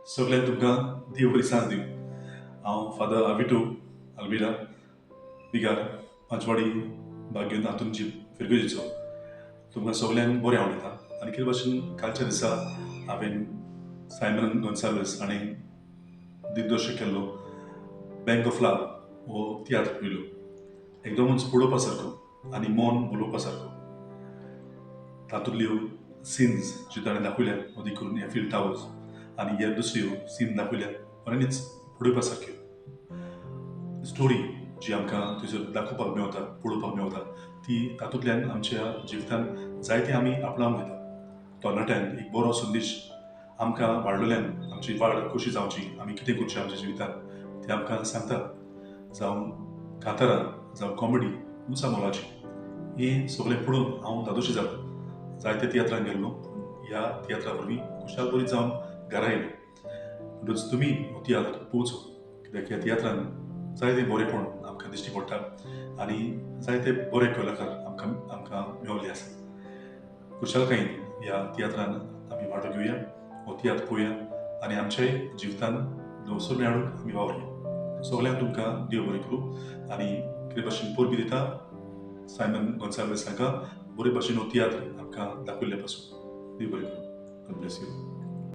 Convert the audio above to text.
सगळ्यांक तुमकां देव बरी सांज दिवं. हांव फादर आविटो आल्विरा विगार पांचवाडी बागेंत हातूंत फिरगेजीचो तुमकां सगळ्यांक बरें आवडटा. आनी कितें भाशेन कालच्या दिसा हांवें सायमन गोन्साल्वीस हाणें दिग्दर्शक केल्लो बँक ऑफ लव हो तियात्र पळयलो. एकदमच पळोवपा सारको आनी मन भुलोवपा सारको. तातूंतल्यो सिन्स ज्यो ताणें दाखयल्यात मदीं करून एफिल टावर्स आनी ह्या दुसऱ्यो सीन दाखयल्यात खऱ्यांनीच पळोवपा सारक्यो. स्टोरी जी आमकां थंयसर दाखोवपाक मेवता पळोवपाक मेवता ती तातूंतल्यान आमच्या जिवितांत जायते आमी आपणावंक घेता. तरणाट्यान एक बरो संदेश आमकां वाडलेल्यान आमची वाड कशी जावची, आमी कितें करचें आमच्या जिवितांत तें आमकां सांगता. जावं कांतारा जावं कॉमेडी उंचा मोलाची हें सगळें पळोवन हांव धादोशी जालो. जायत्या तियात्रांक गेल्लो, ह्या तियात्रा वरवीं खुशाल बरी जावन घरा येयलो. म्हणटच तुमी हो तियात्र पळोवचो, कित्याक ह्या तियात्रांत जायते बरेपण आमकां दिश्टी पडटा आनी जायते बरे कलाकार आमकां मेवले आसा. खुशालकायेन ह्या तियात्रांत आमी वांटो घेवया, हो तियात्र पळोवया आनी आमच्याय जिवितांत नवसुर्बे हाडूंक आमी वावरया. सगळ्यांक तुमकां देव बरें करूं आनी कितें भाशेन परबी दिता सायमन गोन्साल्वीस हांकां बरे भाशेन हो तियात्र आमकां दाखयल्ल्या पासून देव बरें करूं. God bless you.